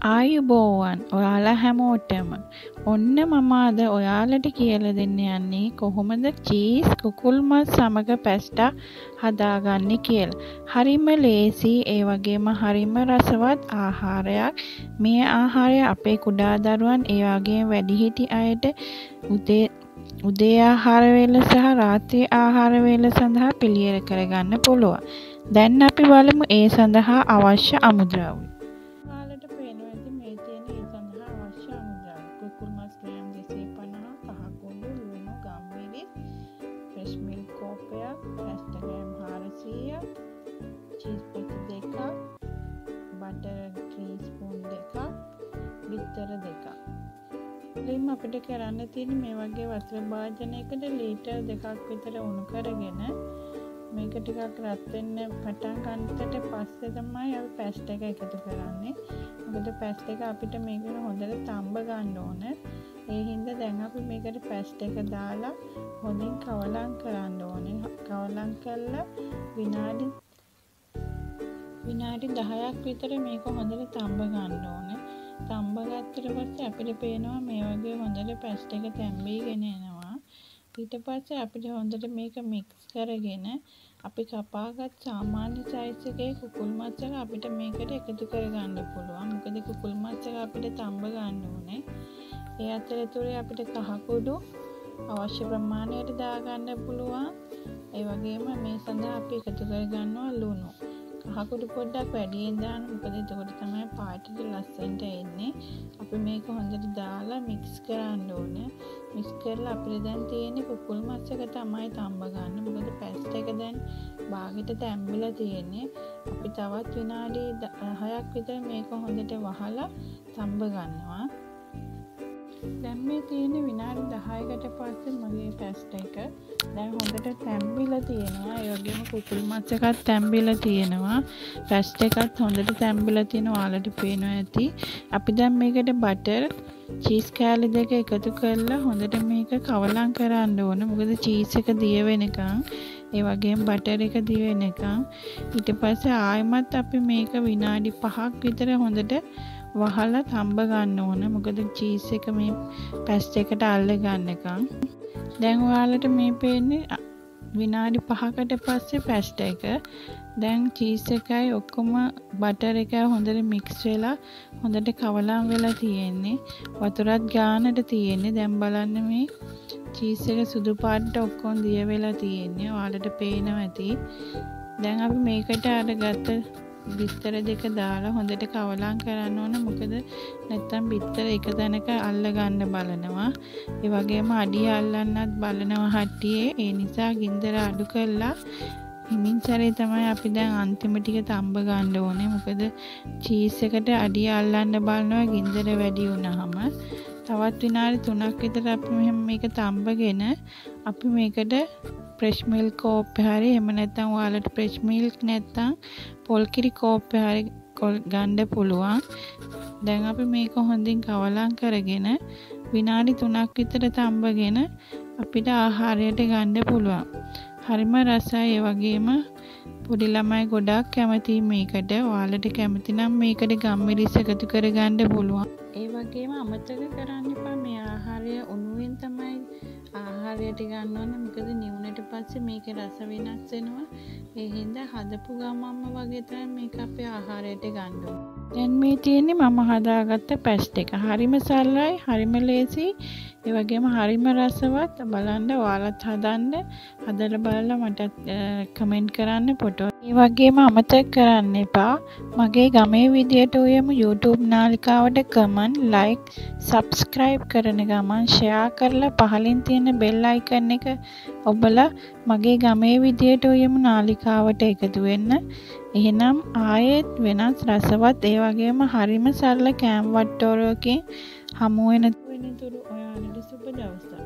ආයුබෝවන් ඔයාලා හැමෝටම ඔන්න මම අද ඔයාලට කියලා දෙන්න යන්නේ කොහොමද චීස් කුකුල් මස් සමග පැස්ටා හදාගන්නේ කියලා. හරිම ලේසි ඒ වගේම හරිම රසවත් ආහාරයක්. මේ ආහාරය අපේ කුඩා දරුවන් ඒ වගේම වැඩිහිටි අයට උදේ ආහාර වේල සහ රාත්‍රී ආහාර වේල සඳහා පිළියෙල කරගන්න පුළුවන්. දැන් අපි බලමු ඒ සඳහා අවශ්‍ය අමුද්‍රව්‍ය. කුකුල් මස් ග්‍රෑම් 250 කහ කුඩු ලුණු ගම්මිරිස් ෆ්‍රෙෂ් මිල්ක් කෝප්පයක් පැස්ටා ග්‍රෑම් 400 චීස් පෙති දෙකක් බටර් ටීස්පූන් දෙකක් බිත්තර දෙකක්. ඉතින් අපිට කරන්න තියෙන්නේ මේ වගේ වතුර භාජනයකට ලීටර් 2ක් විතර උණු කරගෙන මේක ටිකක් රත් වෙන්න පටන් ගන්නට පස්සේ තමයි අපි පැස්ටා එක එකතු කරන්නේ. මොකද පැස්ටා එක අපිට මේකට හොඳට තඹ ගන්න ඕන. ඒ හින්දා දැන් අපි මේකට පැස්ටා එක දාලා හොඳින් කවලම් කරන්න ඕනේ. කවලම් කරලා විනාඩි 10ක් විතර මේක හොඳට තඹ ගන්න ඕනේ. තඹ ගත්තට පස්සේ අපිට පේනවා මේ වගේ හොඳට පැස්ටා එක තැම්බීගෙන එනවා. ඊට පස්සේ අපිට හොඳට මේක මික්ස් කරගෙන අපි කපාගත් සාමාන්‍ය සයිස් එකේ කුකුල් මස් එක අපිට මේකට එකතු කරගන්න පුළුවන්. මොකද කුකුල් මස් එක අපිට තඹ ගන්න ඕනේ. ඒ අතරතුරේ අපිට කහ කුඩු අවශ්‍ය ප්‍රමාණයට දාගන්න පුළුවන්. ඒ වගේම මේ සඳහා අපි එකතු කරගන්නවා ලුණු. කහ කුඩු පොඩ්ඩක් වැඩියෙන් දාන්න. මොකද එතකොට තමයි පාටට ලස්සනට එන්නේ. අපි මේක හොඳට දාලා මික්ස් කරන්න ඕනේ. මික්ස් කරලා අපිට දැන් තියෙන්නේ කුකුල් මස් එක තමයි තඹ ගන්න. මොකද පැස්ටා එක දැන් බාගෙට තැම්බිලා තියෙන්නේ. අපි තවත් විනාඩි 10ක් විතර මේක හොඳට වහලා තඹ ගන්නවා. දැන් මේ තියෙන්නේ විනාඩි 10කට පස්සේ මගේ පැස්ටා එක දැන් හොඳට තැම්බිලා තියෙනවා. ඒ වගේම කුකුල් මස් එකත් තැම්බිලා තියෙනවා. පැස්ටා එකත් හොඳට තැම්බිලා තියෙනවා. ඔයාලට පේනවා ඇති. අපි දැන් මේකට බටර් චීස් කෑලි දෙක එකතු කරලා හොඳට මේක කවලම් කරන්න ඕන. මොකද චීස් එක දිය වෙනකන් ඒ වගේම බටර් එක දිය වෙනකන් ඊට පස්සේ ආයෙමත් අපි මේක විනාඩි 5ක් විතර හොඳට වහලා තඹ ගන්න ඕන. මොකද චීස් එක මේ පැස්ටා එකට අල්ල ගන්නකම්. දැන් ඔයාලට මේ පේන්නේ විනාඩි 5කට පස්සේ පැස්ටා එක දැන් චීස් එකයි ඔක්කොම බටර් එකයි හොඳට මික්ස් වෙලා හොඳට කවලම් වෙලා තියෙන්නේ. වතුරත් ගානට තියෙන්නේ. දැන් බලන්න මේ චීස් එක සුදු පාටට ඔක්කොම දිය වෙලා තියෙන්නේ. ඔයාලට පේනවා ඇති. දැන් අපි මේකට අරගත්ත බිත්තර දෙක දාලා හොඳට කවලම් කරන්න ඕන. මොකද නැත්තම් බිත්තර එක තැනක අල්ල ගන්න බලනවා. ඒ වගේම අඩිය අල්ලන්නත් බලනවා හට්ටියේ. ඒ නිසා ගින්දර අඩු කරලා හිමින් සැරේ තමයි අපි දැන් අන්තිම ටික තඹ ගන්න ඕනේ. මොකද චීස් එකට අඩිය අල්ලන්න බලනවා ගින්දර වැඩි වුණාම. තවත් විනාඩි 3ක් විතර අපි මෙහෙම මේක තඹගෙන අපි මේකට ෆ්‍රෙෂ් මිල්ක් කෝප්පේ හරි එහෙම නැත්නම් ඔයාලට ෆ්‍රෙෂ් මිල්ක් නැත්නම් පොල් කිරි කෝප්පේ හරි ගන්න පුළුවන්. දැන් අපි මේක හොඳින් කවලම් කරගෙන විනාඩි 3ක් විතර තඹගෙන අපිට ආහාරයට ගන්න පුළුවන්. හරිම රසයි. ඒ වගේම පොඩි ළමයි ගොඩක් කැමති මේකට. ඔයාලට කැමති නම් මේකට ගම්මිරිස් එකතු කරගන්න පුළුවන්. ඒ වගේම අමතක කරන්න එපා මේ ආහාරය උණුවෙන් තමයි ආහාරයට ගන්න ඕනේ. මොකද නිවුනට පස්සේ මේකේ රස වෙනස් වෙනවා. ඒ හින්දා හදපු ගමන්ම වගේ තමයි මේක අපේ ආහාරයට ගන්න ඕනේ. දැන් මේ තියෙන්නේ මම හදාගත්ත පැස්ටා එක. හරිම සරලයි, හරිම ලේසි. ඒ වගේම හරිම රසවත්. බලන්න ඔයාලත් හදන්න. හදලා බලලා මට කමෙන්ට් කරන්න ෆොටෝ. ඒ වගේම අමතක කරන්න එපා මගේ ගමේ විදියට ඔයම YouTube නාලිකාවට කමෙන්ට්, ලයික්, සබ්ස්ක්‍රයිබ් කරන ගමන් ෂෙයා කරලා පහලින් තියෙන බෙල් අයිකන් එක ඔබලා මගේ ගමේ විදියට ඔයම නාලිකාවට එකතු වෙන්න. එහෙනම් ආයෙත් වෙනස් රසවත් ඒ වගේම හරිම සරල කෑම වට්ටෝරුවකින් හමු වෙන තුරු ඔයාලට සුබ දවසක්.